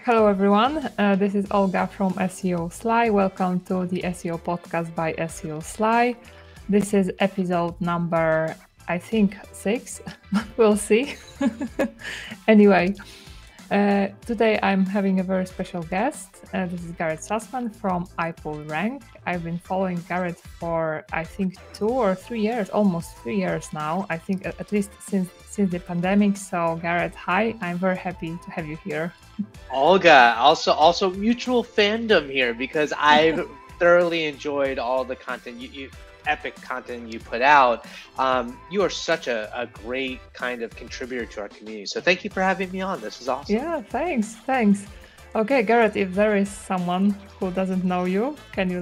Hello, everyone. This is Olga from SEO Sly. Welcome to the SEO Podcast by SEO Sly. This is episode number, I think, 6. We'll see. Anyway, today I'm having a very special guest. This is Garrett Sussman from iPullRank. I've been following Garrett for, I think, 2 or 3 years, almost 3 years now. I think at least since the pandemic. So, Garrett, hi. I'm very happy to have you here. Olga, also mutual fandom here because I've thoroughly enjoyed all the content you epic content you put out. You are such a great kind of contributor to our community. So thank you for having me on. This is awesome. Yeah, thanks. Okay, Garrett, if there is someone who doesn't know you, can you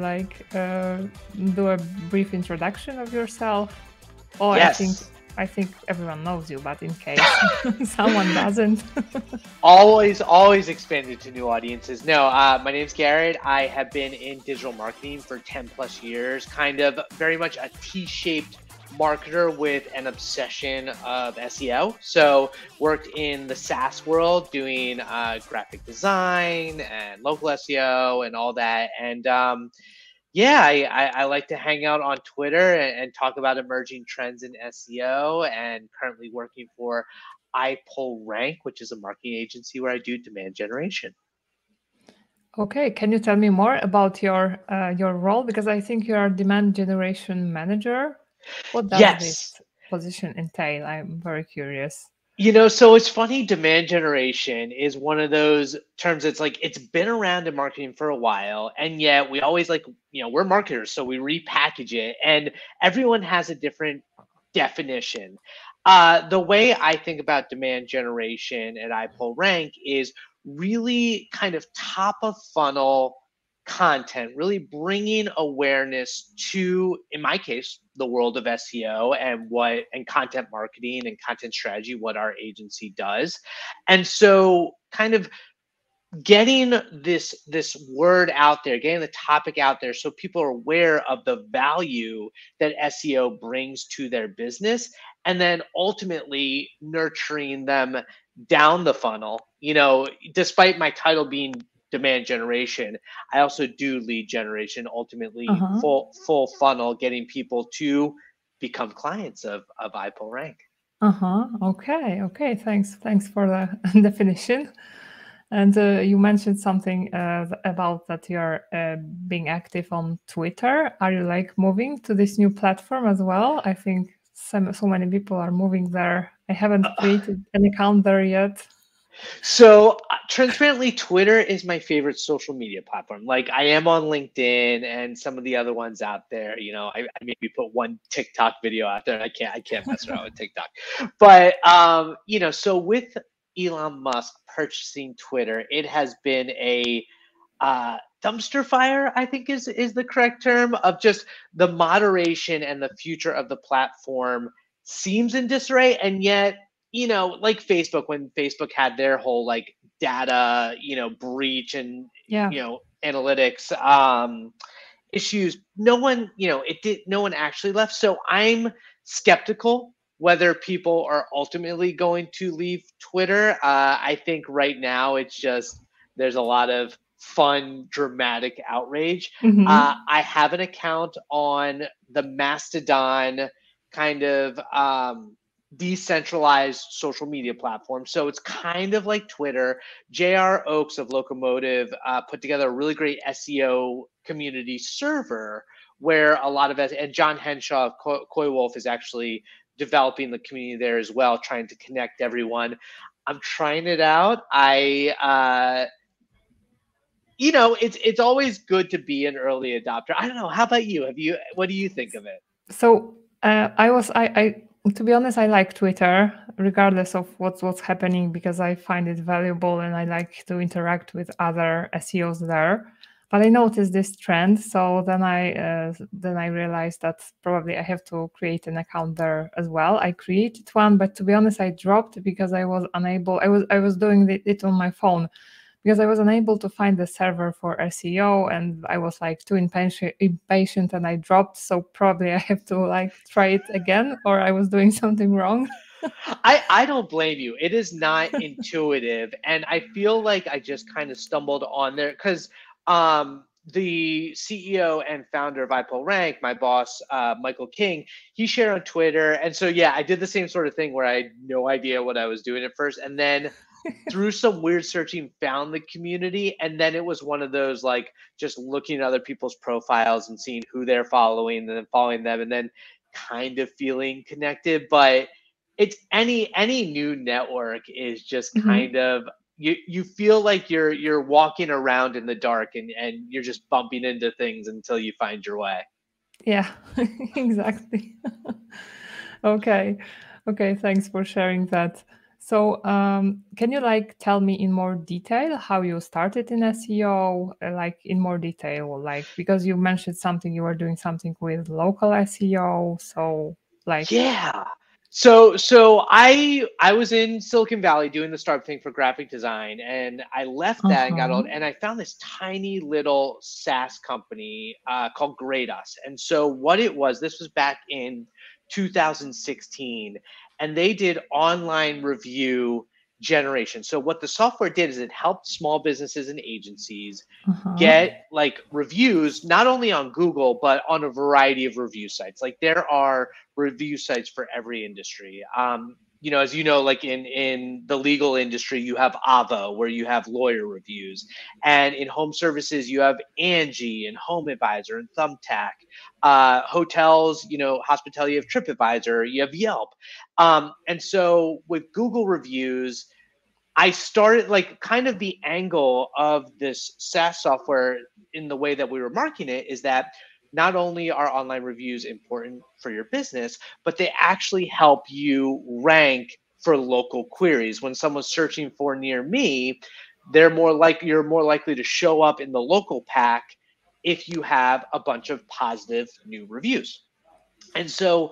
do a brief introduction of yourself? Or Yes. I think everyone knows you, but in case someone doesn't. always expanding to new audiences. No, my name's Garrett. I have been in digital marketing for 10 plus years, kind of very much a T-shaped marketer with an obsession of SEO. So worked in the SaaS world doing graphic design and local SEO and all that. And yeah, I like to hang out on Twitter and talk about emerging trends in SEO, and currently working for iPullRank, which is a marketing agency where I do demand generation. Okay, can you tell me more about your role? Because I think you are demand generation manager. What does Yes. this position entail? I'm very curious. So it's funny, demand generation is one of those terms that's like it's been around in marketing for a while, and yet we always we're marketers, so we repackage it, and everyone has a different definition. The way I think about demand generation at iPullRank is really kind of top of funnel content, really bringing awareness to, in my case, the world of SEO and content marketing and content strategy, what our agency does. And so kind of getting this word out there, getting the topic out there so people are aware of the value that SEO brings to their business, and then ultimately nurturing them down the funnel. Despite my title being demand generation, I also do lead generation, ultimately Uh-huh. full funnel, getting people to become clients of iPullRank. Uh-huh. Okay. Thanks for the definition. And you mentioned something about that you're being active on Twitter. Are you moving to this new platform as well? I think so many people are moving there. I haven't created an account there yet. So transparently, Twitter is my favorite social media platform. Like, I am on LinkedIn and some of the other ones out there. I maybe put one TikTok video out there. And I can't mess around with TikTok. But so with Elon Musk purchasing Twitter, it has been a dumpster fire, I think is the correct term, of just the moderation, and the future of the platform seems in disarray. And yet, like Facebook, when Facebook had their whole data, breach, and Yeah. analytics issues, no one actually left. So I'm skeptical whether people are ultimately going to leave Twitter. I think right now it's just there's a lot of fun, dramatic outrage. Mm-hmm. I have an account on the Mastodon kind of decentralized social media platform. So it's kind of like Twitter. J.R. Oakes of Locomotive put together a really great SEO community server where a lot of it, and John Henshaw of Coy Wolf is actually developing the community there as well, trying to connect everyone. I'm trying it out. It's always good to be an early adopter. I don't know. How about you? What do you think of it? So I to be honest, I like Twitter regardless of what's happening, because I find it valuable and I like to interact with other SEOs there. But I noticed this trend, so then I realized that probably I have to create an account there as well. I created one, but to be honest, I dropped because I was unable. I was doing it on my phone, because I was unable to find the server for SEO, and I was too impatient and I dropped. So probably I have to try it again, or I was doing something wrong. I don't blame you. It is not intuitive, and I feel like I just kind of stumbled on there because the CEO and founder of iPullRank, my boss Michael King, he shared on Twitter, and so yeah, I did the same sort of thing where I had no idea what I was doing at first, and then through some weird searching found the community, and then it was one of those like just looking at other people's profiles and seeing who they're following and then following them and then kind of feeling connected. But it's any new network is just Mhm. kind of you feel like you're walking around in the dark and you're just bumping into things until you find your way. Yeah, exactly. Okay. Okay, thanks for sharing that. So, can you like tell me in more detail how you started in SEO, like in more detail, like because you mentioned something you were doing something with local SEO, so like, Yeah. So I was in Silicon Valley doing the startup thing for graphic design, and I left that and got uh-huh, old, and I found this tiny little SaaS company called Great Us. And so what it was, this was back in 2016, and they did online review generation. So what the software did is it helped small businesses and agencies uh-huh, get like reviews not only on Google but on a variety of review sites. Like there are review sites for every industry. As you know, like in the legal industry, you have Avo where you have lawyer reviews, and in home services you have Angie and Home Advisor and Thumbtack. Hotels, hospitality, you have TripAdvisor, you have Yelp, and so with Google reviews, I started like kind of the angle of this SaaS software in the way that we were marketing it is that not only are online reviews important for your business, but they actually help you rank for local queries. When someone's searching for near me, you're more likely to show up in the local pack if you have a bunch of positive new reviews. And so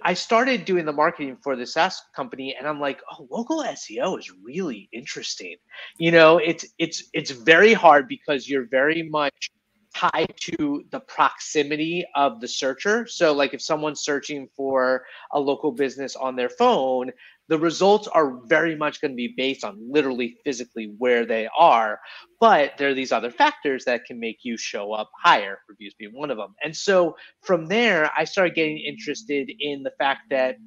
I started doing the marketing for the SaaS company, and I'm like, oh, local SEO is really interesting. It's very hard because you're very much tied to the proximity of the searcher. So, like, if someone's searching for a local business on their phone, the results are very much going to be based on literally physically where they are. But there are these other factors that can make you show up higher, reviews being one of them. And so from there, I started getting interested in the fact that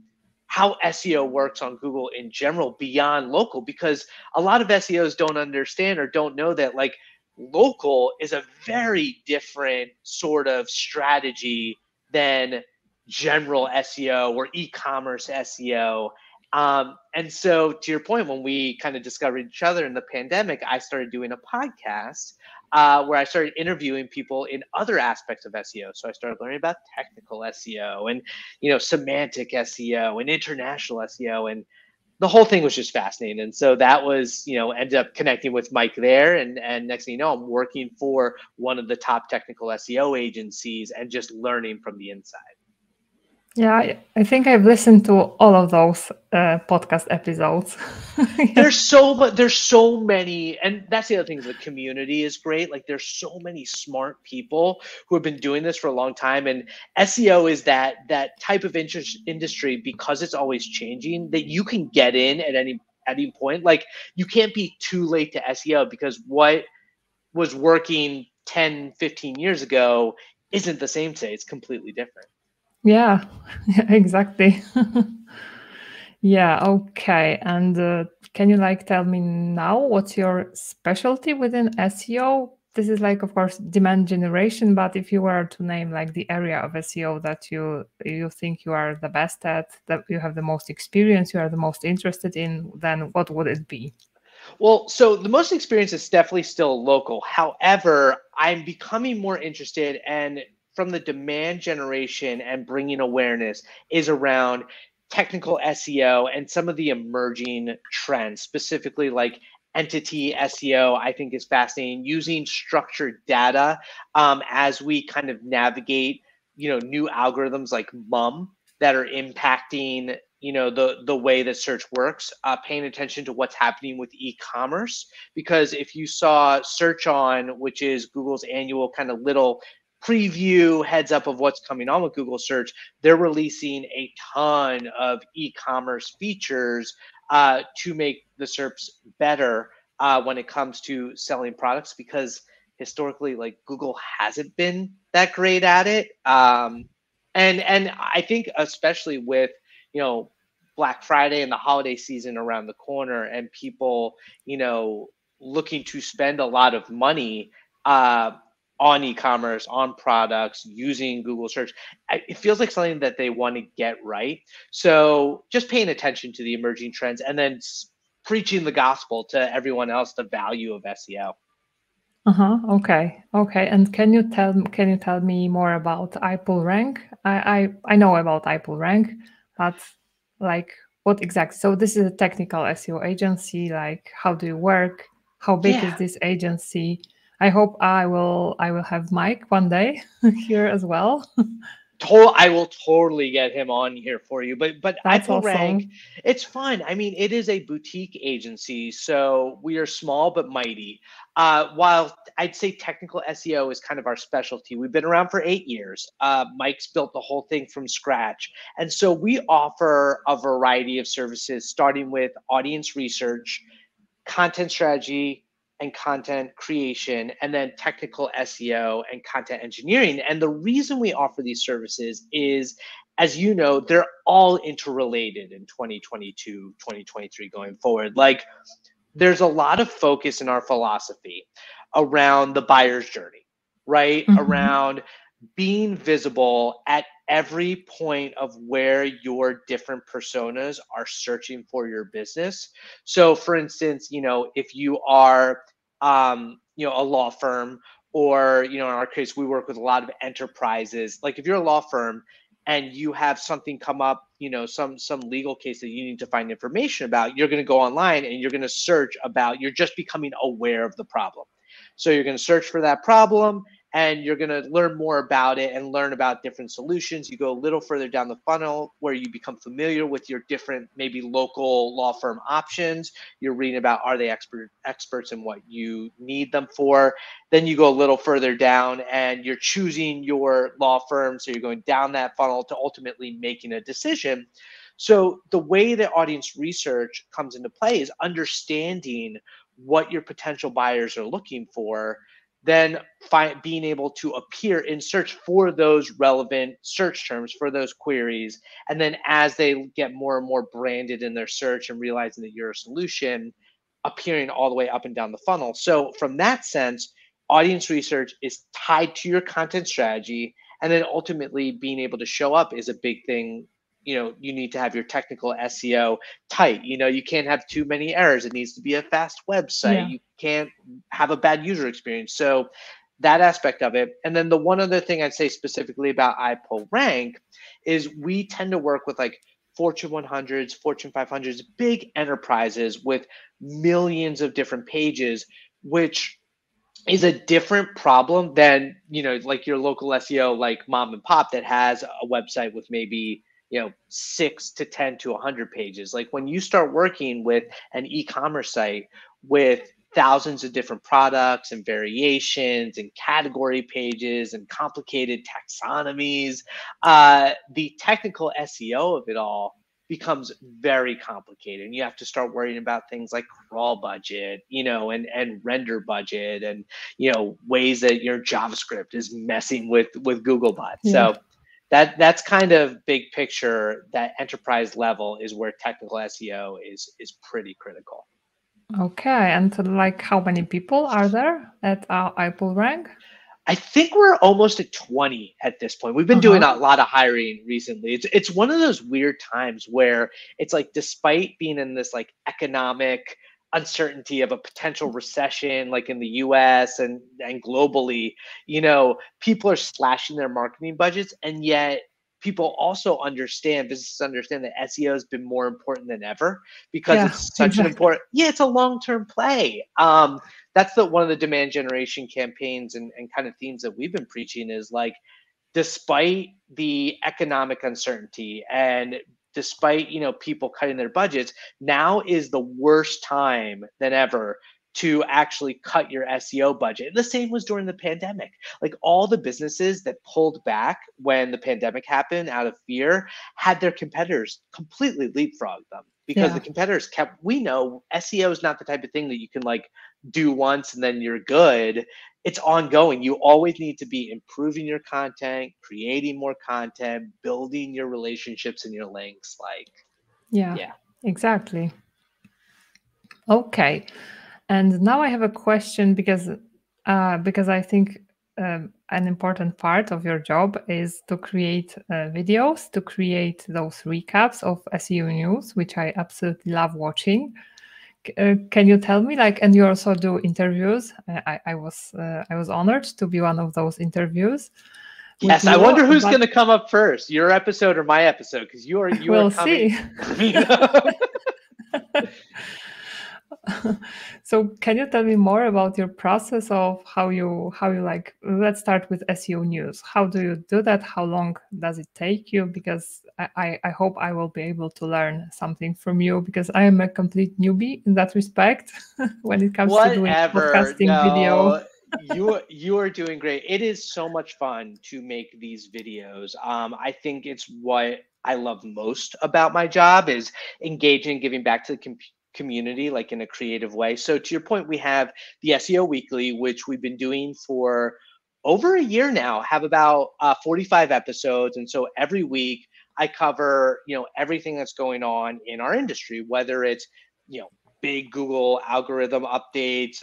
how SEO works on Google in general beyond local, because a lot of SEOs don't understand or don't know that like local is a very different sort of strategy than general SEO or e-commerce SEO. And so, to your point, when we kind of discovered each other in the pandemic, I started doing a podcast where I started interviewing people in other aspects of SEO. So I started learning about technical SEO and semantic SEO and international SEO, and the whole thing was just fascinating. And so that was ended up connecting with Mike there, and next thing you know, I'm working for one of the top technical SEO agencies and just learning from the inside. yeah, I think I've listened to all of those podcast episodes. Yeah. There's so many, and that's the other thing is the community is great. Like there's so many smart people who have been doing this for a long time, and SEO is that type of industry because it's always changing that you can get in at any point. Like you can't be too late to SEO because what was working 10, 15 years ago isn't the same today. It's completely different. Yeah, exactly. Yeah, okay. And can you like tell me now what's your specialty within SEO? This is like, of course, demand generation, but if you were to name like the area of SEO that you think you are the best at, that you have the most experience, you are the most interested in, then what would it be? Well, so the most experience is definitely still local. However, I'm becoming more interested, and from the demand generation and bringing awareness is around technical SEO and some of the emerging trends, specifically like entity SEO. I think is fascinating. Using structured data as we kind of navigate, new algorithms like that are impacting the way that search works, paying attention to what's happening with e-commerce, because if you saw search on, which is Google's annual kind of little preview heads up of what's coming on with Google search, they're releasing a ton of e-commerce features to make the SERPs better when it comes to selling products, because historically, like, Google hasn't been that great at it. And I think especially with, Black Friday and the holiday season around the corner, and people, looking to spend a lot of money uh, on e-commerce, on products, using Google search, it feels like something that they want to get right. So just paying attention to the emerging trends, and then preaching the gospel to everyone else, the value of SEO. Okay. And can you tell me more about iPullRank? I know about iPullRank, but like, what exactly? So this is a technical SEO agency. Like, how do you work? How big is Yeah. this agency? I hope I will have Mike one day here as well. I will totally get him on here for you. But That's iPullRank, awesome. it's fun. I mean, it is a boutique agency, so we are small but mighty. While I'd say technical SEO is kind of our specialty, we've been around for 8 years. Mike's built the whole thing from scratch, and so we offer a variety of services, starting with audience research, content strategy and content creation, and then technical SEO and content engineering. And the reason we offer these services is, as you know, they're all interrelated in 2022, 2023 going forward. Like, there's a lot of focus in our philosophy around the buyer's journey, right? Mhm. Around being visible at every point of where your different personas are searching for your business. So, for instance, if you are, a law firm, or, in our case, we work with a lot of enterprises. Like, if you're a law firm and you have something come up, some legal case that you need to find information about, you're going to go online and you're going to search about, you're just becoming aware of the problem. So you're going to search for that problem, and you're going to learn more about it and learn about different solutions. You go a little further down the funnel where you become familiar with your different, maybe local law firm options. You're reading about, are they experts in what you need them for? Then you go a little further down and you're choosing your law firm. So you're going down that funnel to ultimately making a decision. So the way that audience research comes into play is understanding what your potential buyers are looking for, then being able to appear in search for those relevant search terms, for those queries. And then as they get more and more branded in their search and realizing that you're a solution, appearing all the way up and down the funnel. So from that sense, audience research is tied to your content strategy. And then ultimately being able to show up is a big thing. You need to have your technical SEO tight. You can't have too many errors. It needs to be a fast website. Yeah. You can't have a bad user experience. So that aspect of it. And then the one other thing I'd say specifically about iPullRank is we tend to work with, like, Fortune 100s, Fortune 500s, big enterprises with millions of different pages, which is a different problem than, like, your local SEO, like mom and pop, that has a website with maybe, 6 to 10 to 100 pages. Like, when you start working with an e-commerce site with thousands of different products and variations and category pages and complicated taxonomies, the technical SEO of it all becomes very complicated, and you have to start worrying about things like crawl budget, and render budget, and ways that your JavaScript is messing with Googlebot. Yeah. So that's kind of big picture. That enterprise level is where technical SEO is pretty critical. Okay. And like, how many people are there at iPullRank? I think we're almost at 20 at this point. We've been doing a Uh-huh. lot of hiring recently. It's one of those weird times where it's like, despite being in this, like, economic uncertainty of a potential recession, like in the US and globally, people are slashing their marketing budgets, and yet businesses understand that SEO has been more important than ever, because Yeah, it's such an exactly. important, yeah, it's a long-term play. That's one of the demand generation campaigns and kind of themes that we've been preaching, is like, despite the economic uncertainty, and despite people cutting their budgets, now is the worst time than ever to actually cut your SEO budget. The same was during the pandemic. Like all the businesses that pulled back when the pandemic happened out of fear had their competitors completely leapfrog them, because the competitors we know SEO is not the type of thing that you can like do once and then you're good. It's ongoing. You always need to be improving your content, creating more content, building your relationships and your links. Like, yeah, exactly. Okay. And now I have a question, because I think an important part of your job is to create videos, to create those recaps of SEO news, which I absolutely love watching. Can you tell me, like, and you also do interviews? I was honored to be one of those interviews. Yes, I wonder who's going to come up first, your episode or my episode, because you are coming. See. So can you tell me more about your process of how you like, let's start with SEO news. How do you do that? How long does it take you? Because I hope I will be able to learn something from you, because I am a complete newbie in that respect when it comes to doing podcasting video. You are doing great. It is so much fun to make these videos. I think it's what I love most about my job is engaging, giving back to the community, like in a creative way. So to your point, we have the SEO Weekly, which we've been doing for over a year now, have about 45 episodes. And so every week I cover, everything that's going on in our industry, whether it's, big Google algorithm updates,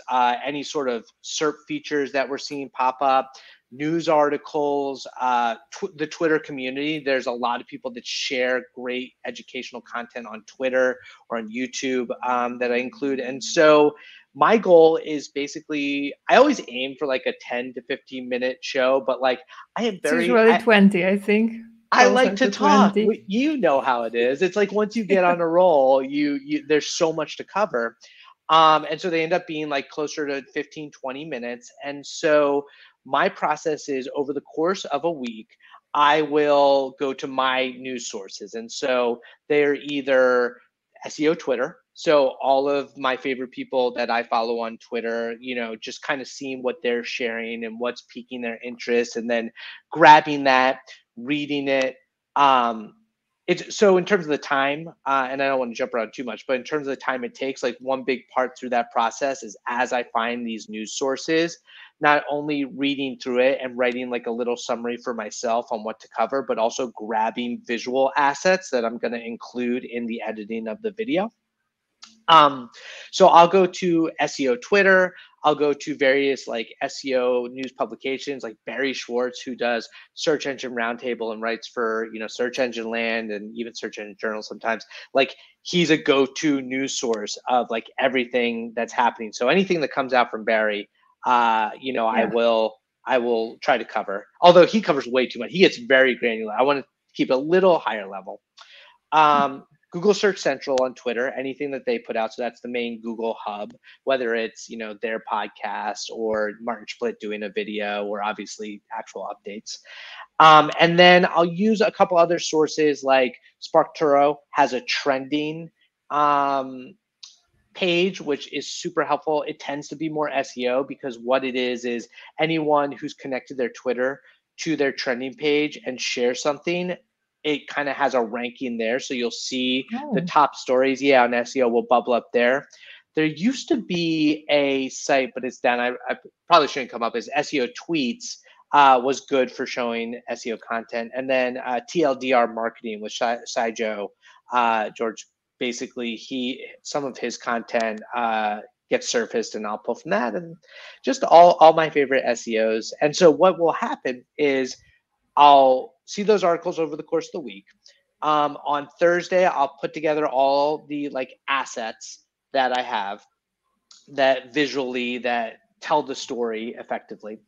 any sort of SERP features that we're seeing pop up, news articles, the Twitter community. There's a lot of people that share great educational content on Twitter or on YouTube that I include. And so my goal is basically, I always aim for like a 10 to 15 minute show, but like I am very, it's usually 20, I think. I like to talk. You know how it is. It's like once you get on a roll, you there's so much to cover. And so they end up being like closer to 15, 20 minutes. And so my process is over the course of a week, I will go to my news sources. And so they're either SEO Twitter. So all of my favorite people that I follow on Twitter, just kind of seeing what they're sharing and what's piquing their interest, and then grabbing that, reading it. It's so in terms of the time, and I don't want to jump around too much, but in terms of the time it takes, like one big part through that process is as I find these news sources, not only reading through it and writing like a little summary for myself on what to cover, but also grabbing visual assets that I'm going to include in the editing of the video. So I'll go to SEO Twitter. I'll go to various like SEO news publications like Barry Schwartz, who does Search Engine Roundtable and writes for, Search Engine Land and even Search Engine Journal sometimes. Like he's a go-to news source of like everything that's happening. So anything that comes out from Barry, I will try to cover. Although he covers way too much. He gets very granular. I want to keep a little higher level. Google Search Central on Twitter, anything that they put out. So that's the main Google hub, whether it's, their podcast or Martin Splitt doing a video or obviously actual updates. And then I'll use a couple other sources like SparkToro has a trending page, which is super helpful. It tends to be more SEO because what it is anyone who's connected their Twitter to their trending page and share something, it kind of has a ranking there. So you'll see the top stories, on SEO will bubble up there. There used to be a site, but it's down. I probably shouldn't come up as SEO Tweets was good for showing SEO content. And then TLDR Marketing with Joe, George, basically some of his content gets surfaced and I'll pull from that, and just all my favorite SEOs. And so what will happen is I'll see those articles over the course of the week. On Thursday, I'll put together all the like assets that I have that visually that tell the story effectively.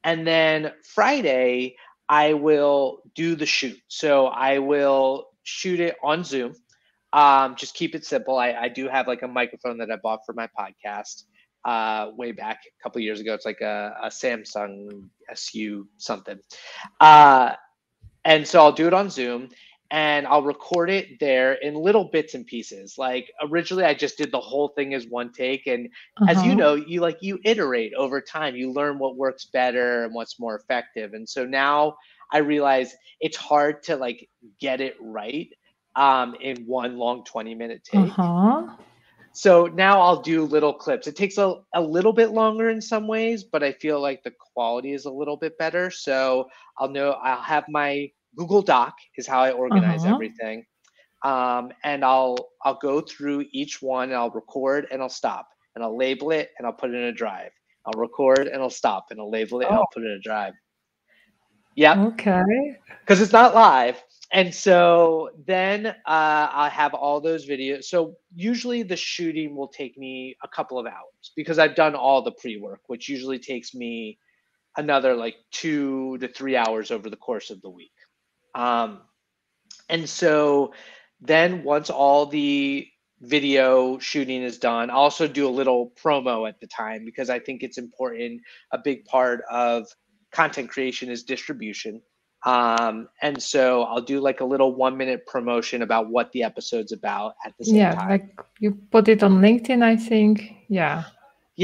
And then Friday, I will do the shoot. So I will shoot it on Zoom. Just keep it simple. I do have like a microphone that I bought for my podcast way back a couple of years ago. It's like a Samsung SU something. And so I'll do it on Zoom. and I'll record it there in little bits and pieces. Like originally I just did the whole thing as one take. And as you know, you iterate over time, you learn what works better and what's more effective. And so now I realize it's hard to like get it right in one long 20-minute take. So now I'll do little clips. It takes a little bit longer in some ways, but I feel like the quality is a little bit better. So I'll have my Google Doc is how I organize everything. And I'll go through each one and I'll record and I'll stop and I'll label it and I'll put it in a drive. I'll record and I'll stop and I'll label it and I'll put it in a drive. Yep. Okay. Because it's not live. And so then I have all those videos. So usually the shooting will take me a couple of hours because I've done all the pre-work, which usually takes me another like 2 to 3 hours over the course of the week. And so then once all the video shooting is done, I'll also do a little promo at the time because I think it's important. A big part of content creation is distribution. And so I'll do like a little 1-minute promotion about what the episode's about at the same time. Like you put it on LinkedIn, I think. Yeah,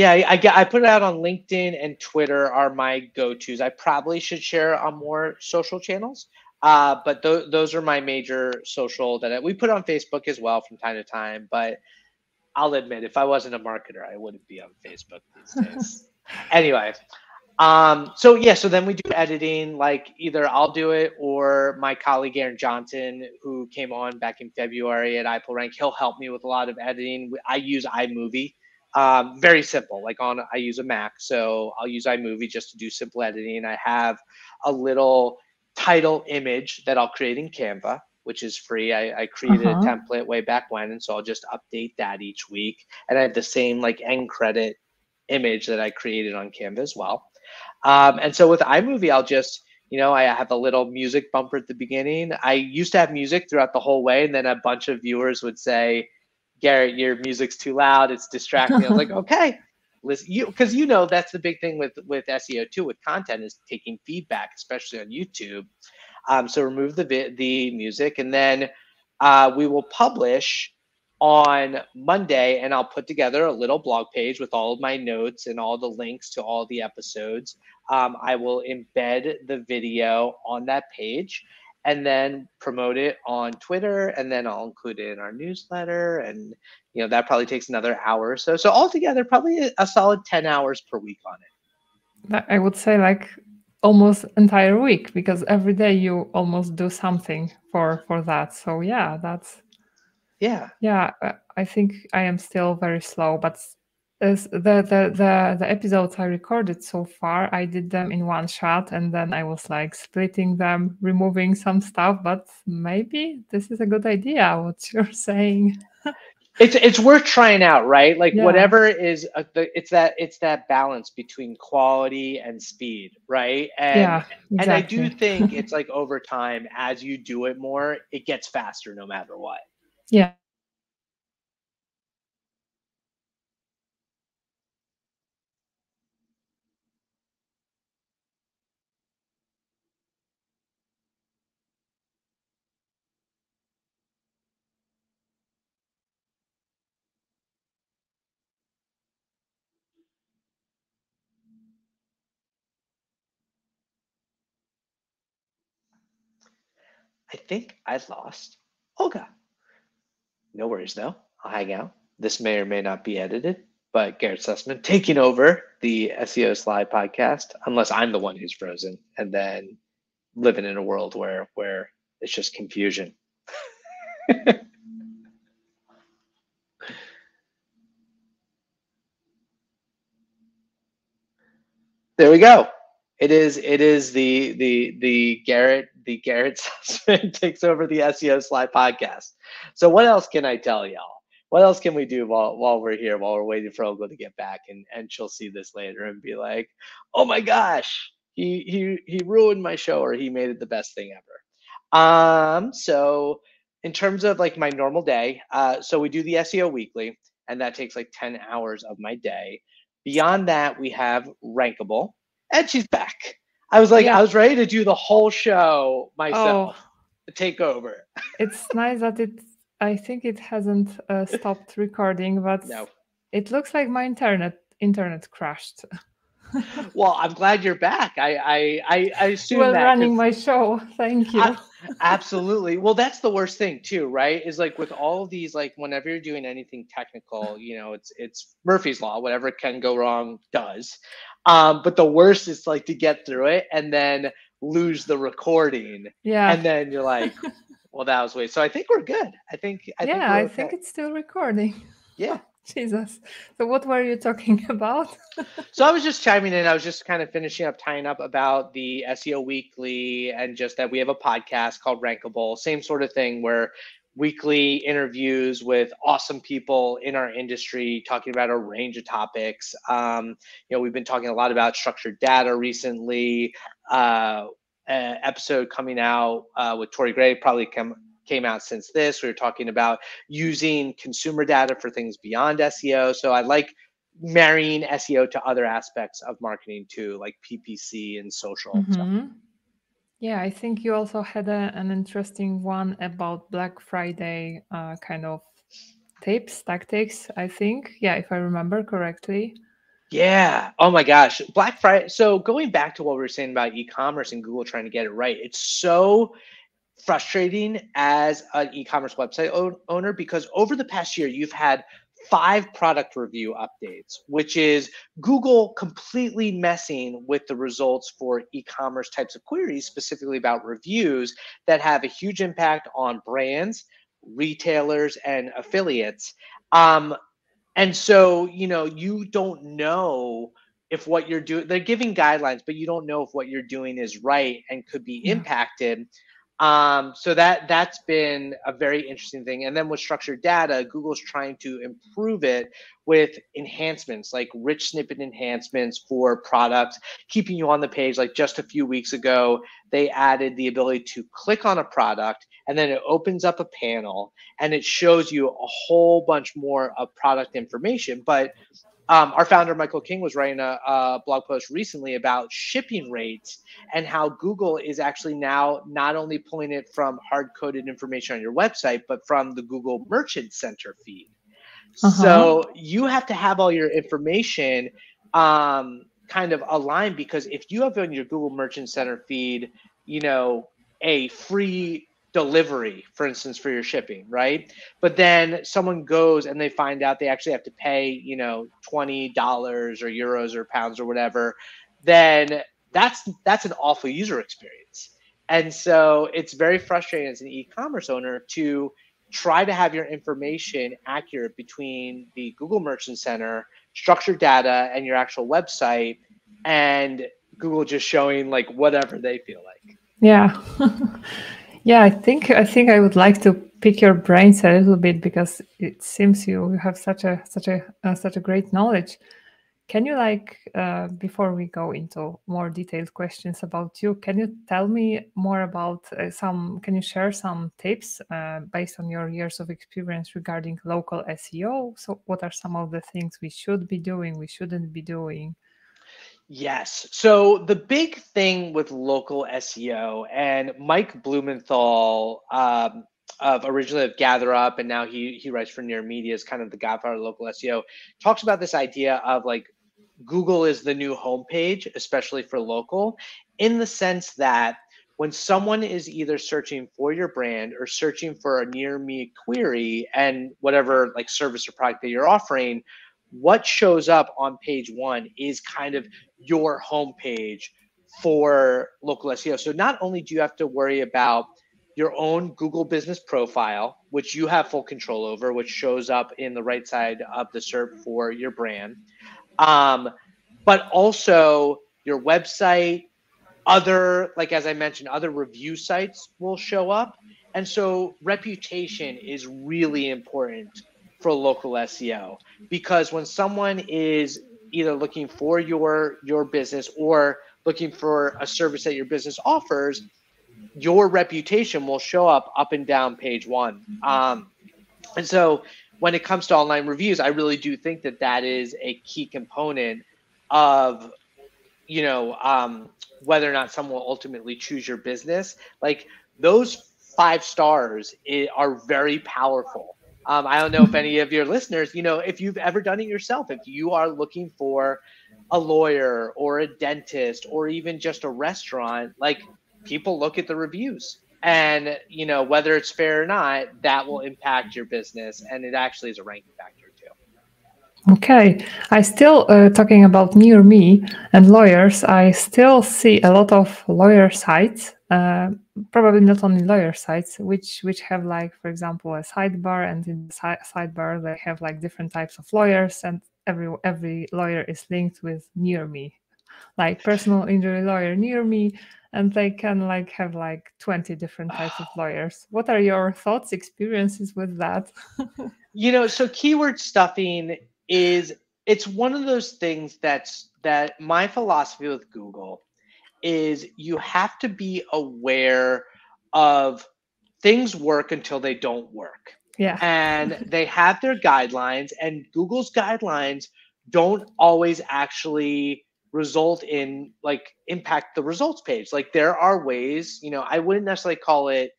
I put it out on LinkedIn and Twitter are my go-tos. I probably should share on more social channels, but those are my major social that we put on Facebook as well from time to time. But I'll admit, if I wasn't a marketer, I wouldn't be on Facebook these days. Anyway. So then we do editing, like either I'll do it or my colleague Garrett Johnson, who came on back in February at iPullRank, he'll help me with a lot of editing. I use iMovie, very simple, I use a Mac, so I'll use iMovie just to do simple editing. I have a little title image that I'll create in Canva, which is free. I created a template way back when, and so I'll just update that each week. And I have the same like end credit image that I created on Canva as well. And so with iMovie, I'll just, I have a little music bumper at the beginning. I used to have music throughout the whole way, and then a bunch of viewers would say, Garrett, your music's too loud, it's distracting. I was like, okay, listen, because that's the big thing with SEO too, with content, is taking feedback, especially on YouTube. So remove the music, and then we will publish on Monday, and I'll put together a little blog page with all of my notes and all the links to all the episodes. I will embed the video on that page and then promote it on Twitter, and then I'll include it in our newsletter. And that probably takes another hour or so. So altogether, probably a solid 10 hours per week on it. I would say like almost entire week, because every day you almost do something for that. So yeah, that's I think I am still very slow, but the episodes I recorded so far, I did them in one shot, and then I was like splitting them, removing some stuff. But maybe this is a good idea, what you're saying. It's worth trying out, right? Like whatever is it's that balance between quality and speed, right? And exactly. And I do think it's like over time, as you do it more, it gets faster no matter what. Yeah. I think I lost Olga. No worries though. I'll hang out. This may or may not be edited, but Garrett Sussman taking over the SEO Slide podcast, unless I'm the one who's frozen and then living in a world where it's just confusion. There we go. It is the Garrett Sussman takes over the SEO Slide podcast. So what else can I tell y'all? What else can we do while we're here, while we're waiting for Olga to get back, and she'll see this later and be like, oh my gosh, he ruined my show, or he made it the best thing ever. So in terms of like my normal day, so we do the SEO weekly, and that takes like 10 hours of my day. Beyond that, we have Rankable, and she's back. I was like, I was ready to do the whole show myself. take over. It's nice that I think it hasn't stopped recording, but No. it looks like my internet crashed. Well, I'm glad you're back. I assume Well, that running because my show. Thank you. absolutely. Well, that's the worst thing too, right? Is like with all of these, like whenever you're doing anything technical, it's Murphy's Law. Whatever can go wrong does. But the worst is like to get through it and then lose the recording, Yeah. and then you're like, well, that was weird. So I think we're good. I think Yeah, we're I okay. think it's still recording. Yeah. Jesus. So what were you talking about? So I was just chiming in. I was just kind of finishing up, tying up about the SEO Weekly and just that we have a podcast called Rankable. Same sort of thing where weekly interviews with awesome people in our industry talking about a range of topics. We've been talking a lot about structured data recently. Episode coming out with Tori Gray probably came out since this. We were talking about using consumer data for things beyond SEO. So I like marrying SEO to other aspects of marketing too, like PPC and social. So Yeah, I think you also had an interesting one about Black Friday kind of tips, tactics, I think. Yeah, if I remember correctly. yeah. Oh my gosh. Black Friday. So going back to what we were saying about e-commerce and Google trying to get it right, it's so frustrating as an e-commerce website owner because over the past year, you've had 5 product review updates, which is Google completely messing with the results for e-commerce types of queries, specifically about reviews that have a huge impact on brands, retailers, and affiliates. And so, you don't know if what you're doing, they're giving guidelines, but you don't know if what you're doing is right and could be Yeah. impacted. So that's been a very interesting thing. And then with structured data, Google's trying to improve it with enhancements like rich snippet enhancements for products, keeping you on the page. Like just a few weeks ago, they added the ability to click on a product and then it opens up a panel and it shows you a whole bunch more of product information. But our founder, Michael King, was writing a blog post recently about shipping rates and how Google is actually now not only pulling it from hard coded information on your website, but from the Google Merchant Center feed. Uh-huh. So you have to have all your information kind of aligned because if you have on your Google Merchant Center feed, a free delivery, for instance, for your shipping, right? But then someone goes and they find out they actually have to pay, $20 or euros or pounds or whatever, then that's an awful user experience. And so it's very frustrating as an e-commerce owner to try to have your information accurate between the Google Merchant Center, structured data, and your actual website, and Google just showing like whatever they feel like. Yeah. Yeah, I think I would like to pick your brains a little bit because it seems you have such a great knowledge. Can you before we go into more detailed questions about you, can you tell me more about can you share some tips based on your years of experience regarding local SEO? So what are some of the things we should be doing, we shouldn't be doing? Yes. So the big thing with local SEO and Mike Blumenthal of originally of Gather Up and now he writes for Near Media is kind of the godfather of local SEO, talks about this idea of like Google is the new homepage, especially for local, in the sense that when someone is either searching for your brand or searching for a near me query and whatever like service or product that you're offering, what shows up on page one is kind of your homepage for local SEO. So not only do you have to worry about your own Google business profile, which you have full control over, which shows up in the right side of the SERP for your brand, um, but also your website, other, like as I mentioned, other review sites will show up. And so reputation is really important for local SEO because when someone is either looking for your business or looking for a service that your business offers, your reputation will show up and down page one. And so when it comes to online reviews, I really do think that is a key component of, whether or not someone will ultimately choose your business. Like those 5 stars are very powerful. I don't know if any of your listeners, if you've ever done it yourself, if you are looking for a lawyer or a dentist or even just a restaurant, like people look at the reviews. And, whether it's fair or not, that will impact your business. And it actually is a ranking factor too. Okay, I still talking about near me and lawyers. I still see a lot of lawyer sites, probably not only lawyer sites, which have like, for example, a sidebar, and in the sidebar they have like different types of lawyers, and every lawyer is linked with near me, like personal injury lawyer near me, and they can like have like 20 different types of lawyers. What are your thoughts, experiences with that? So keyword stuffing it's one of those things that my philosophy with Google is you have to be aware of things work until they don't work. Yeah. And they have their guidelines, and Google's guidelines don't always actually result in like impact the results page. Like there are ways, I wouldn't necessarily call it,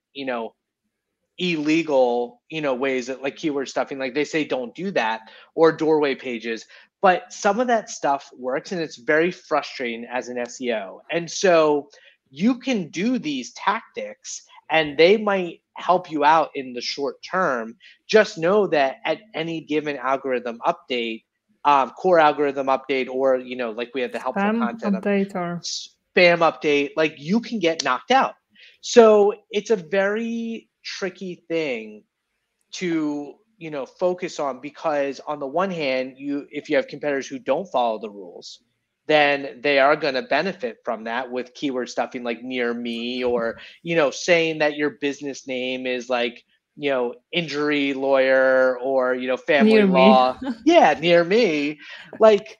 illegal, ways that like keyword stuffing, like they say don't do that, or doorway pages. But some of that stuff works, and it's very frustrating as an SEO. And so you can do these tactics and they might help you out in the short term. Just know that at any given algorithm update, core algorithm update, or like we have the helpful Spam content update or spam update, like you can get knocked out. So it's a very tricky thing to focus on, because on the one hand, if you have competitors who don't follow the rules, then they are going to benefit from that with keyword stuffing like near me, or saying that your business name is like injury lawyer, or family near me. law. Yeah, near me. Like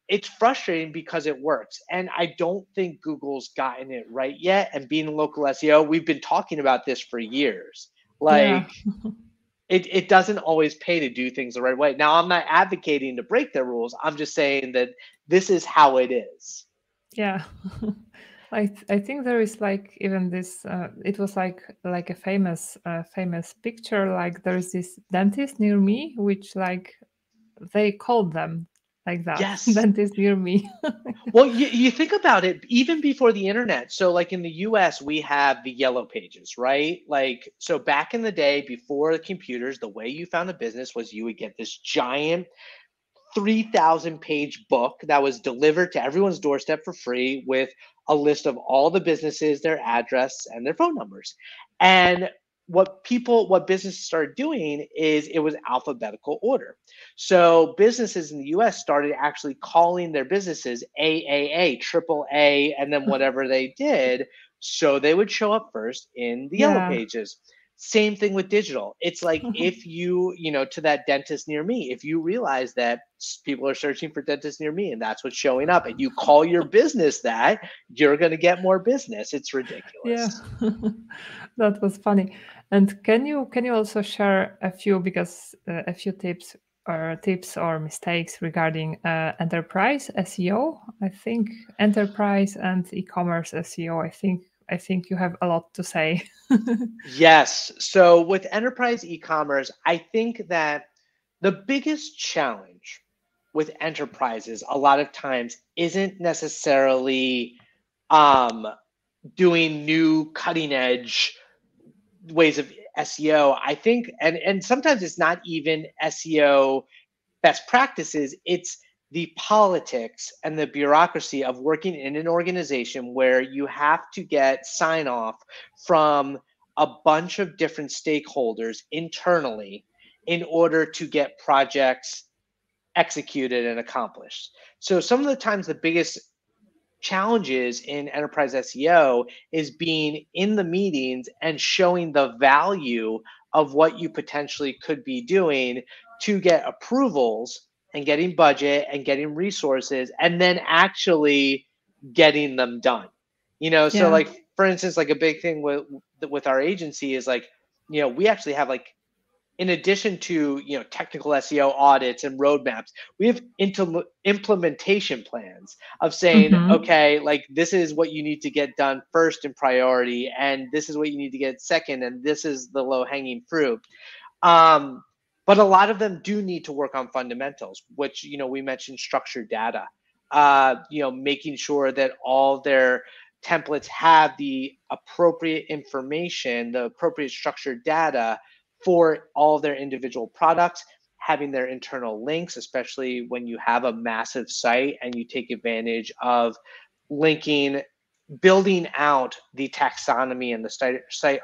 it's frustrating because it works. And I don't think Google's gotten it right yet. And being a local SEO, we've been talking about this for years. Like it doesn't always pay to do things the right way. Now, I'm not advocating to break their rules. I'm just saying that this is how it is. Yeah. I think there is like even this it was like a famous picture, like there's this dentist near me, which like they called them like that. Yes. Dentist near me. Well, you think about it, even before the internet. So like in the US, we have the yellow pages, right? Like, so back in the day before the computers, the way you found a business was you would get this giant 3,000 page book that was delivered to everyone's doorstep for free, with a list of all the businesses, their address, and their phone numbers. And what businesses started doing is it was alphabetical order. So businesses in the US started actually calling their businesses AAA, triple A, and then whatever they did, so they would show up first in the yellow pages. Same thing with digital. It's like if you, to that dentist near me, if you realize that people are searching for dentist near me and that's what's showing up, and you call your business that, you're going to get more business. It's ridiculous. Yeah. That was funny. And can you also share a few tips or mistakes regarding enterprise SEO? I think enterprise and e-commerce SEO, I think you have a lot to say. Yes. So with enterprise e-commerce, I think that the biggest challenge with enterprises a lot of times isn't necessarily doing new cutting edge ways of SEO. I think, and sometimes it's not even SEO best practices, it's the politics and the bureaucracy of working in an organization where you have to get sign off from a bunch of different stakeholders internally in order to get projects executed and accomplished. So some of the times the biggest challenges in enterprise SEO is being in the meetings and showing the value of what you potentially could be doing to get approvals and getting budget and getting resources, and then actually getting them done. So like, for instance, like a big thing with our agency is like, we actually have like in addition to technical SEO audits and roadmaps, we have implementation plans of saying, Mm-hmm. okay, like this is what you need to get done first in priority, and this is what you need to get second, and this is the low hanging fruit. But a lot of them do need to work on fundamentals, which we mentioned structured data. Making sure that all their templates have the appropriate information, the appropriate structured data for all their individual products, having their internal links, especially when you have a massive site and you take advantage of linking, building out the taxonomy and the site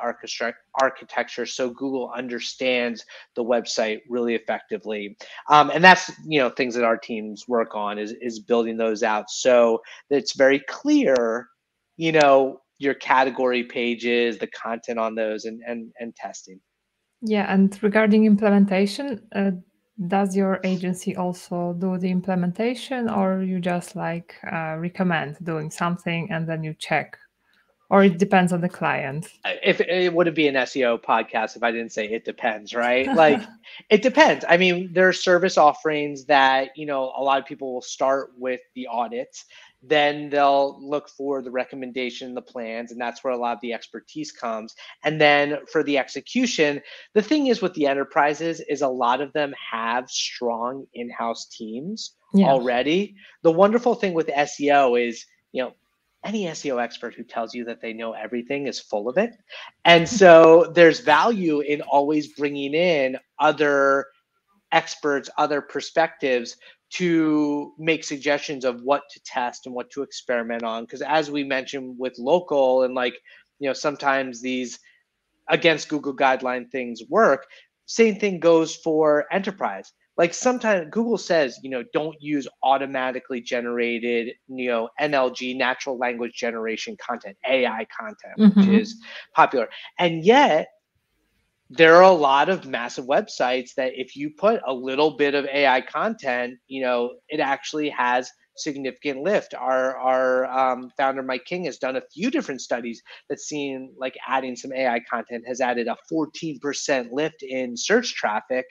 architecture so Google understands the website really effectively. And that's things that our teams work on is building those out so that it's very clear, your category pages, the content on those, and testing. Yeah, and regarding implementation, does your agency also do the implementation, or you just like recommend doing something and then you check, or it depends on the client? If it wouldn't be an SEO podcast if I didn't say it depends, right? Like it depends. I mean, there are service offerings that, a lot of people will start with the audits, then they'll look for the recommendation, the plans, and that's where a lot of the expertise comes. And then for the execution, the thing is with the enterprises is a lot of them have strong in-house teams Yeah. already. The wonderful thing with SEO is, any SEO expert who tells you that they know everything is full of it. And so there's value in always bringing in other experts, other perspectives to make suggestions of what to test and what to experiment on. Because as we mentioned with local and sometimes these against Google guideline things work, same thing goes for enterprise. Like sometimes Google says, don't use automatically generated, NLG, natural language generation content, AI content, which Mm-hmm. is popular. And yet there are a lot of massive websites that if you put a little bit of AI content, it actually has significant lift. Our founder Mike King has done a few different studies that's seen like adding some AI content has added a 14% lift in search traffic.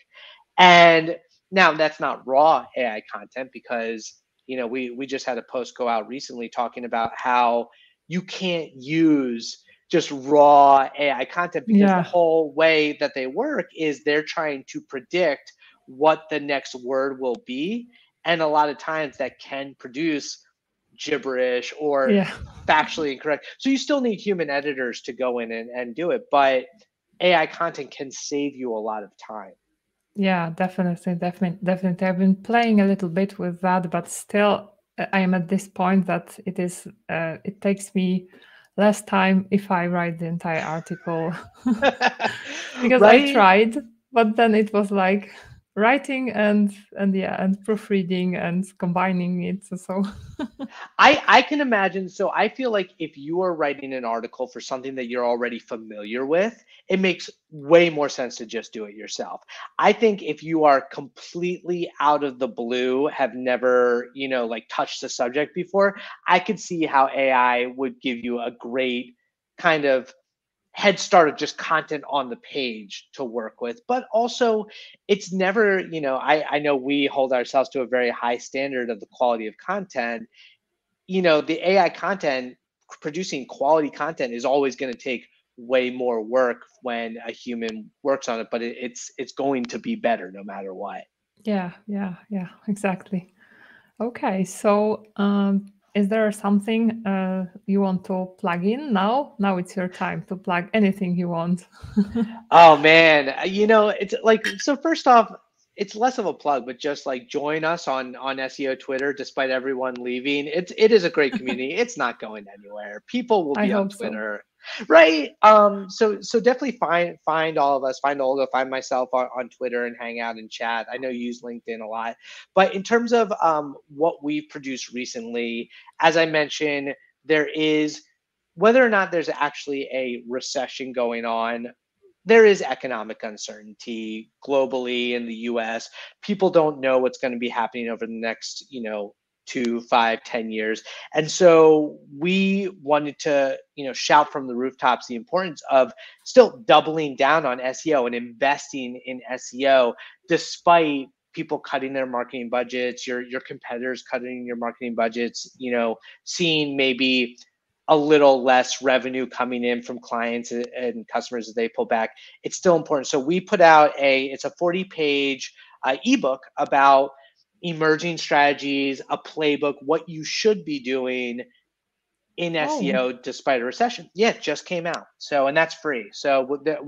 And now that's not raw AI content because we just had a post go out recently talking about how you can't use just raw AI content because the Yeah. whole way that they work is they're trying to predict what the next word will be. And a lot of times that can produce gibberish or Yeah. factually incorrect. So you still need human editors to go in and do it. But AI content can save you a lot of time. Yeah, definitely. I've been playing a little bit with that, but still, I am at this point that it takes me less time if I write the entire article because I Right? tried, but then it was like writing and proofreading and combining it. So I can imagine. So I feel like if you are writing an article for something that you're already familiar with, it makes way more sense to just do it yourself. I think if you are completely out of the blue, have never, like touched the subject before, I could see how AI would give you a great kind of head start of just content on the page to work with. But also it's never, I know we hold ourselves to a very high standard of the quality of content. The AI content, producing quality content is always going to take way more work when a human works on it, but it's going to be better no matter what. yeah, exactly. Okay, so is there something you want to plug in now? Now it's your time to plug anything you want. Oh man, it's like, so first off, it's less of a plug, but just like join us on SEO Twitter. Despite everyone leaving, it is a great community. It's not going anywhere. People will I be on hope so. Twitter, right? So definitely find all of us, find Olga, find myself on Twitter and hang out and chat. I know you use LinkedIn a lot, but in terms of what we've produced recently, as I mentioned, there is, whether or not there's actually a recession going on, there is economic uncertainty globally in the US. People don't know what's going to be happening over the next, 2, 5, 10 years. And so we wanted to, shout from the rooftops the importance of still doubling down on SEO and investing in SEO despite people cutting their marketing budgets, your competitors cutting your marketing budgets, seeing maybe a little less revenue coming in from clients and customers as they pull back. It's still important. So we put out it's a 40-page ebook about emerging strategies, a playbook, what you should be doing in SEO despite a recession. Yeah, it just came out. So, and that's free. So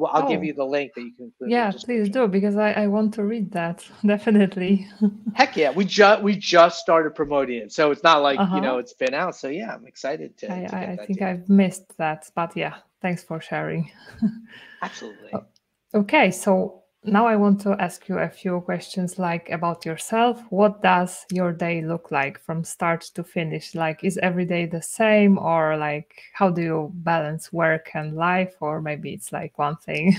I'll give you the link that you can include. Yeah, please do, because I want to read that. Definitely. Heck yeah, we just started promoting it, so it's not like it's been out. So yeah, I'm excited to get that. I think I've missed that, but yeah, thanks for sharing. Absolutely. Okay, so now I want to ask you a few questions like about yourself. What does your day look like from start to finish? Like, is every day the same, or like how do you balance work and life, or maybe it's like one thing?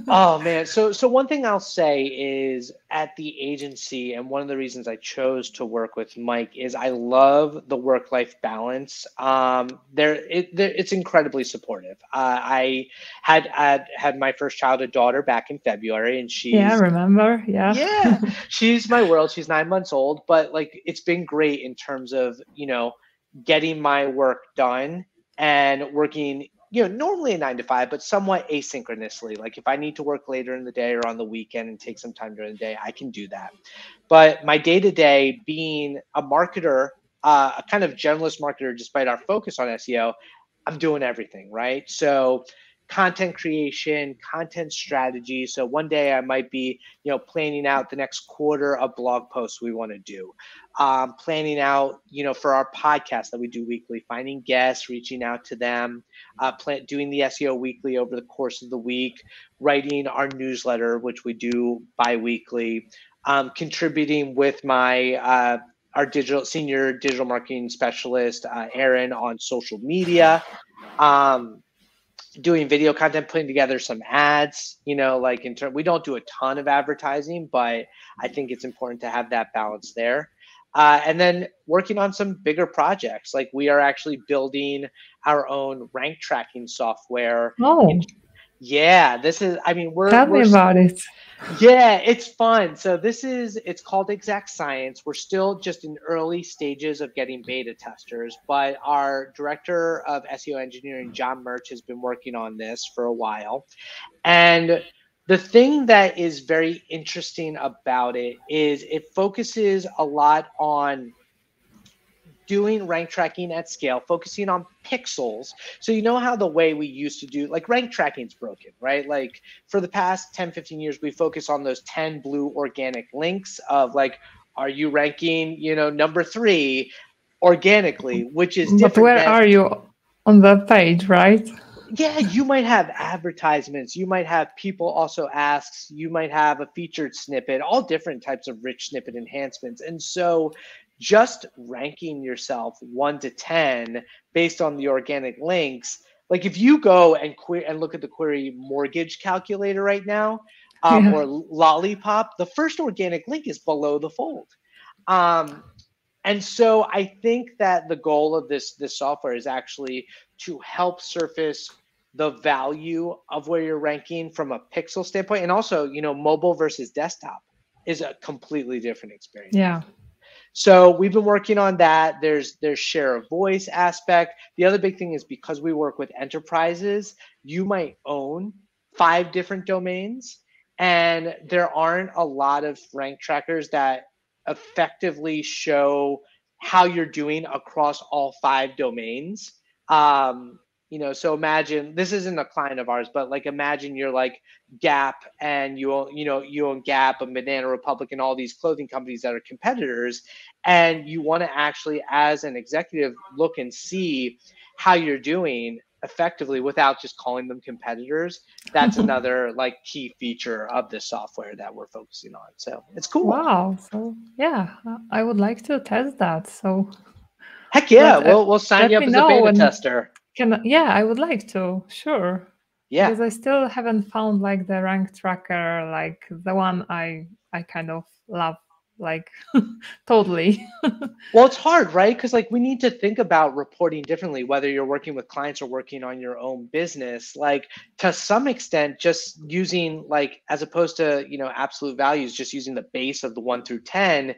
Oh man, so one thing I'll say is at the agency, and one of the reasons I chose to work with Mike is I love the work-life balance. It's incredibly supportive. I had my first child, a daughter, back in February, and she's I remember. Yeah, she's my world. She's 9 months old, but like it's been great in terms of getting my work done and working normally a 9 to 5, but somewhat asynchronously. Like if I need to work later in the day or on the weekend and take some time during the day, I can do that. But my day to day, being a marketer, a kind of generalist marketer, despite our focus on SEO, I'm doing everything, right? So content creation, content strategy. So one day I might be, planning out the next quarter of blog posts we want to do, planning out, for our podcast that we do weekly, finding guests, reaching out to them, doing the SEO weekly over the course of the week, writing our newsletter, which we do bi-weekly, contributing with my our senior digital marketing specialist, Aaron, on social media. Doing video content, putting together some ads, we don't do a ton of advertising, but I think it's important to have that balance there. And then working on some bigger projects. Like we are actually building our own rank tracking software. Yeah, this is, Tell me about it. Yeah, it's fun. So it's called Exact Science. We're still just in early stages of getting beta testers, but our director of SEO engineering, John Murch, has been working on this for a while. And the thing that is very interesting about it is it focuses a lot on doing rank tracking at scale, focusing on pixels. So how the way we used to do, like rank tracking is broken, right? Like for the past 10, 15 years, we focus on those 10 blue organic links of like, are you ranking, number 3 organically, which is different. But where are you on the page, right? Yeah, you might have advertisements, you might have people also asks, you might have a featured snippet, all different types of rich snippet enhancements. And so just ranking yourself 1 to 10 based on the organic links, like if you go and look at the query mortgage calculator right now, or lollipop, the first organic link is below the fold. And so I think that the goal of this software is actually to help surface the value of where you're ranking from a pixel standpoint. And also, mobile versus desktop is a completely different experience. Yeah. So we've been working on that. There's share of voice aspect. The other big thing is because we work with enterprises, you might own 5 different domains, and there aren't a lot of rank trackers that effectively show how you're doing across all 5 domains. So imagine, this isn't a client of ours, but like imagine you're like Gap and you own Gap and Banana Republic and all these clothing companies that are competitors, and you want to actually, as an executive, look and see how you're doing effectively without just calling them competitors. That's another like key feature of this software that we're focusing on. So it's cool. Wow. So yeah, I would like to test that. So heck yeah, we'll sign you up as a beta tester. I would like to, sure. Yeah. Because I still haven't found like the rank tracker, like the one I kind of love like totally. Well, it's hard, right? Because like we need to think about reporting differently, whether you're working with clients or working on your own business. Like to some extent, just using like as opposed to absolute values, just using the base of the 1 through 10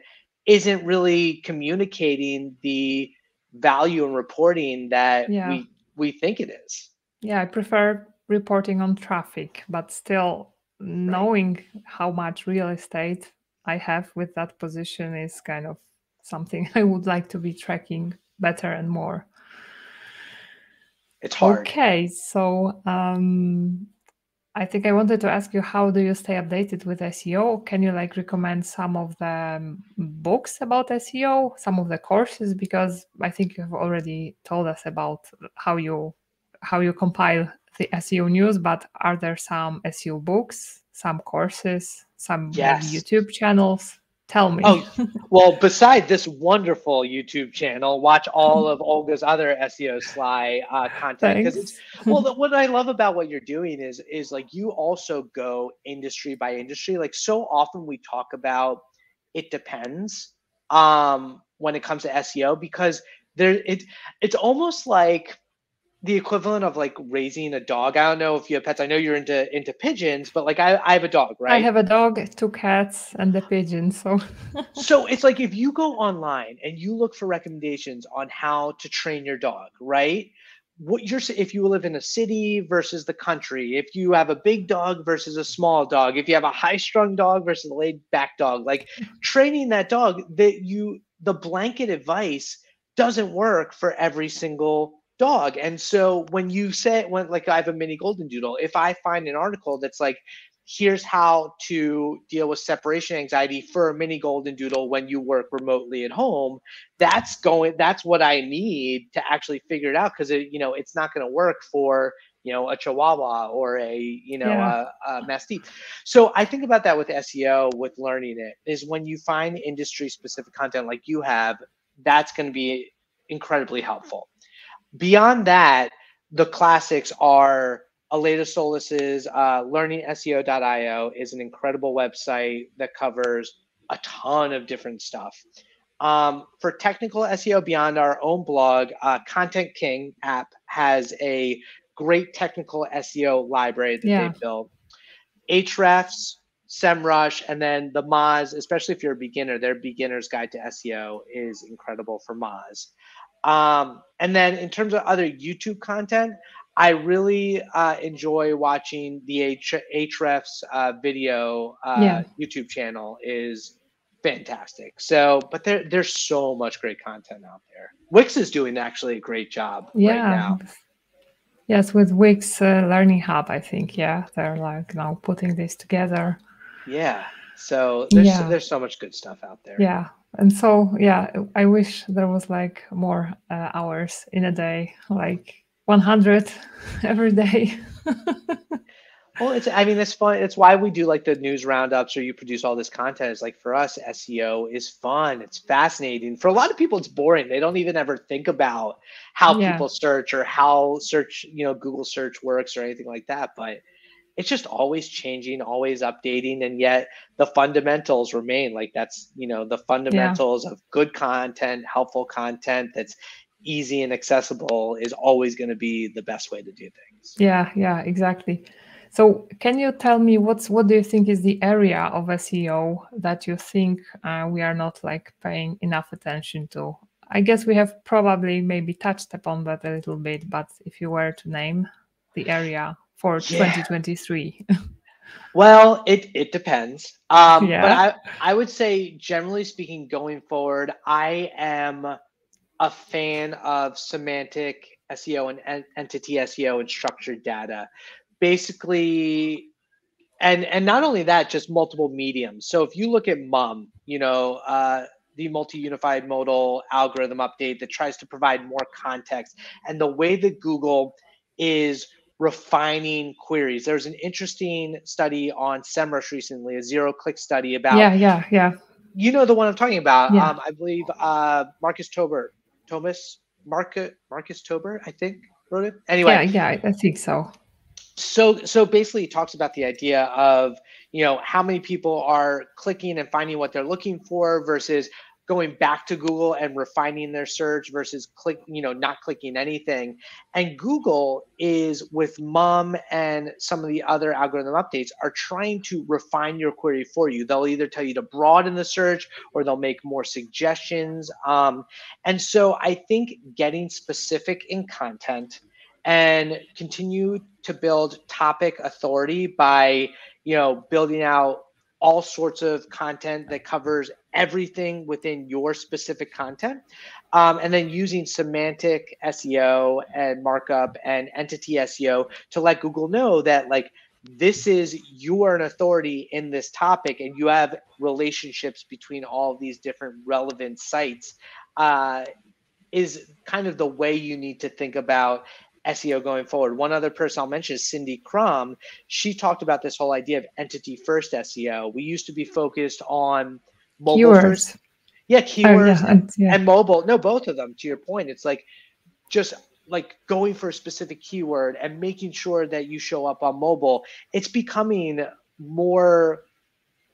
isn't really communicating the value and reporting that Yeah. we think it is. Yeah, I prefer reporting on traffic, but still Right. knowing how much real estate I have with that position is kind of something I would like to be tracking better and more. It's hard. Okay, so I think I wanted to ask you, how do you stay updated with SEO? Can you like recommend some of the books about SEO, some of the courses? Because I think you have already told us about how you compile the SEO news, but are there some SEO books, some courses, some maybe Yes. YouTube channels? Tell me. Oh, well, beside this wonderful YouTube channel, watch all of Olga's other SEO Sly content because it's Thanks. what I love about what you're doing is like you also go industry by industry. Like so often we talk about it depends when it comes to SEO because it's almost like the equivalent of like raising a dog. I don't know if you have pets. I know you're into pigeons, but like I have a dog, I right? have a dog, two cats, and a pigeon. So So it's like if you go online and you look for recommendations on how to train your dog, right? If you live in a city versus the country, if you have a big dog versus a small dog, if you have a high-strung dog versus a laid-back dog, like training that dog, the blanket advice doesn't work for every single dog. And so when like I have a mini golden doodle, if I find an article that's like here's how to deal with separation anxiety for a mini golden doodle when you work remotely at home, that's what I need to actually figure it out because it's not going to work for a chihuahua or yeah, a mastiff. So I think about that with SEO, with learning it, is when you find industry specific content like you have, that's going to be incredibly helpful. Beyond that, the classics are Aleda Solis's learningseo.io is an incredible website that covers a ton of different stuff. For technical SEO beyond our own blog, Content King app has a great technical SEO library that yeah, they've built. Ahrefs, SEMrush, and then the Moz, especially if you're a beginner, their beginner's guide to SEO is incredible for Moz. And then in terms of other YouTube content, I really enjoy watching the Ahrefs video yeah. YouTube channel is fantastic. So, but there's so much great content out there. Wix is doing actually a great job right Yeah, now. yes, with Wix Learning Hub, I think, yeah, they're like now putting this together. Yeah. So Yeah, there's so much good stuff out there. yeah. And so, yeah, I wish there was like more hours in a day, like 100 every day. Well, I mean, it's fun. It's why we do like the news roundups or you produce all this content. It's like for us, SEO is fun. It's fascinating. For a lot of people, it's boring. They don't even ever think about how Yeah, people search or how Google search works or anything like that. But it's just always changing, always updating. And yet the fundamentals remain like the yeah, fundamentals of good content, helpful content that's easy and accessible is always going to be the best way to do things. yeah, exactly. So, can you tell me what do you think is the area of SEO that you think we are not like paying enough attention to? I guess we have probably maybe touched upon that a little bit, but if you were to name the area for Yeah. 2023. Well, it depends. But Yeah. I would say generally speaking, going forward, I am a fan of semantic SEO and entity SEO and structured data. Basically, and not only that, just multiple mediums. So if you look at the multi-unified modal algorithm update that tries to provide more context and the way that Google is refining queries. There's an interesting study on SEMrush recently, a zero-click study about, Yeah. the one I'm talking about. Yeah. I believe Marcus Tober, I think, wrote it. Yeah, Anyway, yeah, I think so. So basically it talks about the idea of, how many people are clicking and finding what they're looking for versus going back to Google and refining their search versus not clicking anything. And Google is, with and some of the other algorithm updates, are trying to refine your query for you. They'll either tell you to broaden the search or they'll make more suggestions. And so I think getting specific in content and continue to build topic authority by, building out all sorts of content that covers everything within your specific content. And then using semantic SEO and markup and entity SEO to let Google know that, like, you are an authority in this topic and you have relationships between all of these different relevant sites, is kind of the way you need to think about SEO going forward. One other person I'll mention is Cindy Crum. She talked about this whole idea of entity first SEO. We used to be focused on mobile Keywords. first. Yeah, keywords and mobile. No, both of them, to your point. It's like just like going for a specific keyword and making sure that you show up on mobile. It's becoming more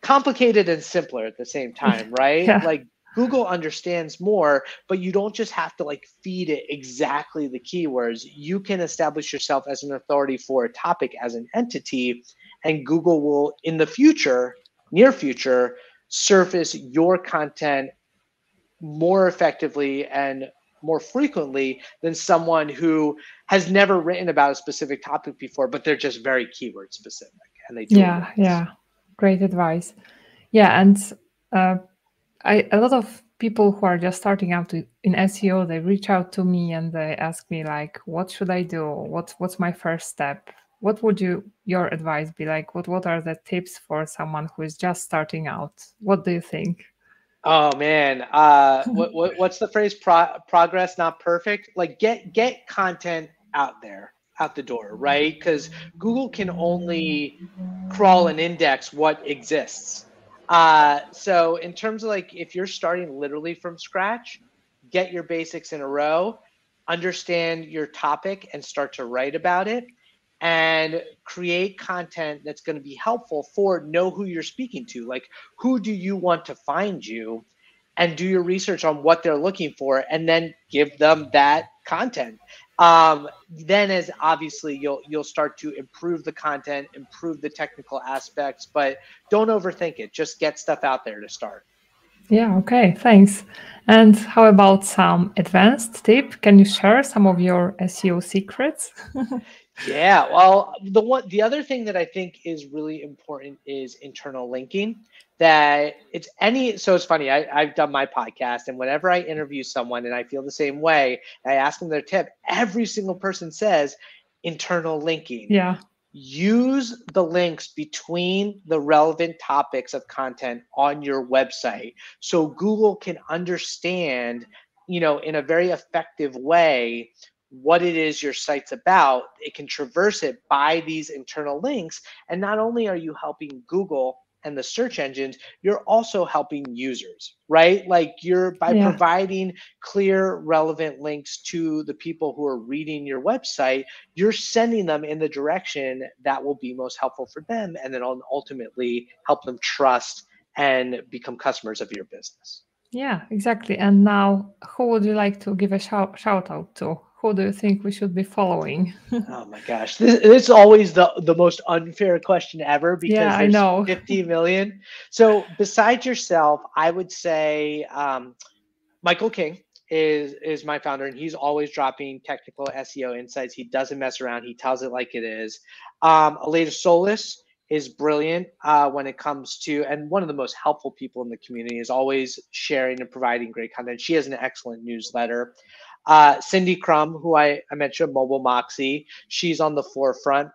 complicated and simpler at the same time, right? Yeah. Like, Google understands more, but you don't just have to feed it exactly the keywords. You can establish yourself as an authority for a topic as an entity, and Google will, in the future, near future, surface your content more effectively and more frequently than someone who has never written about a specific topic before, but they're just very keyword specific and they do it once. Yeah. Great advice. Yeah, and a lot of people who are just starting out in SEO, they reach out to me and they ask me, like, what should I do? What's my first step? What would your advice be? Like, what are the tips for someone who is just starting out? What do you think? Oh man, what's the phrase? Progress, not perfect. Like, get content out the door, right? Because Google can only crawl and index what exists. So in terms of, like, if you're starting literally from scratch, get your basics in a row, understand your topic and start to write about it, and create content that's going to be helpful know who you're speaking to. Like, who do you want to find you, and do your research on what they're looking for, and then give them that content. Then, as obviously, you'll start to improve the content, improve the technical aspects, but don't overthink it. Just get stuff out there to start. Yeah, okay, thanks. And how about some advanced tip? Can you share some of your SEO secrets? Yeah, well, the other thing that I think is really important is internal linking. So it's funny, I've done my podcast, and whenever I interview someone and I feel the same way, I ask them their tip, every single person says internal linking. Yeah. Use the links between the relevant topics of content on your website so Google can understand, in a very effective way, what it is your site's about. It can traverse it by these internal links. And not only are you helping Google and the search engines, you're also helping users, right? Like, by providing clear, relevant links to the people who are reading your website, you're sending them in the direction that will be most helpful for them, and then ultimately help them trust and become customers of your business. Yeah, exactly. And now, who would you like to give a shout out to? Who do you think we should be following? Oh my gosh, this is always the most unfair question ever, because I know. 50 million. So besides yourself, I would say Michael King is my founder, and he's always dropping technical SEO insights. He doesn't mess around. He tells it like it is. Aleda Solis is brilliant when it comes to, and one of the most helpful people in the community, is always sharing and providing great content. She has an excellent newsletter. Cindy Crum, who I mentioned, Mobile Moxie, she's on the forefront.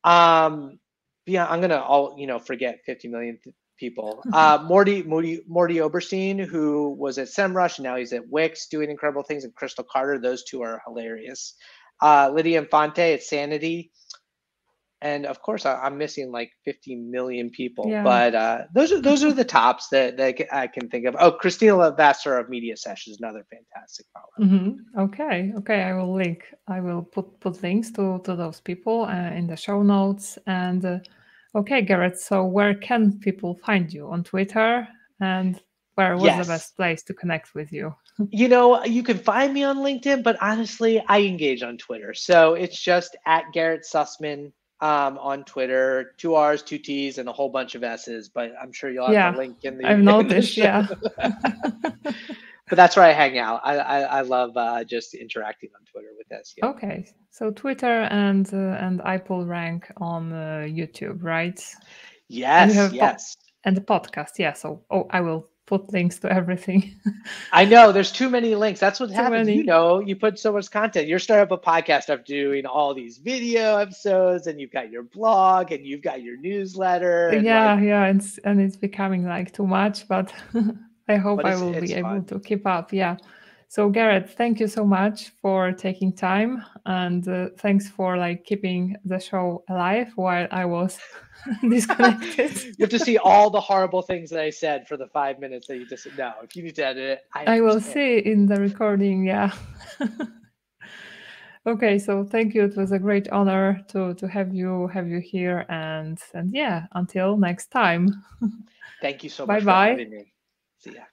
I'm gonna forget 50 million people. Morty Oberstein, who was at SEMrush and now he's at Wix doing incredible things, and Crystal Carter. Those two are hilarious. Lydia Infante at Sanity. And of course, I'm missing like 50 million people, Yeah. but those are the tops that I can think of. Oh, Christina Vassar of Media Sesh is another fantastic follow. Okay. I will link. I will put links to those people in the show notes. And okay, Garrett. So where can people find you on Twitter, and where was the Yes. best place to connect with you? You can find me on LinkedIn, but honestly, I engage on Twitter. So it's just at Garrett Sussman on Twitter, 2 R's, 2 T's, and a whole bunch of S's. But I'm sure you'll have the Yeah, link in I've the noticed. show. Yeah. But that's where I hang out. I love just interacting on Twitter with SEO. Okay, so Twitter and iPullRank on YouTube, right? And you Yes, have yes. and the podcast, yeah. So I will put links to everything. I know there's too many links. That's what Too happens. many. You put so much content. You're starting up a podcast after doing all these video episodes, and you've got your blog, and you've got your newsletter, and like, Yeah, and it's becoming like too much, but I hope but I will be it's able fun. to keep up. Yeah. So Garrett, thank you so much for taking time, and thanks for like keeping the show alive while I was disconnected. You have to see all the horrible things that I said for the 5 minutes that you just said. No, if you need to edit it, I I will understand. see in the recording. Yeah. Okay, so thank you. It was a great honor to have you here, and yeah, until next time. Thank you so Bye much for bye. having me. See ya.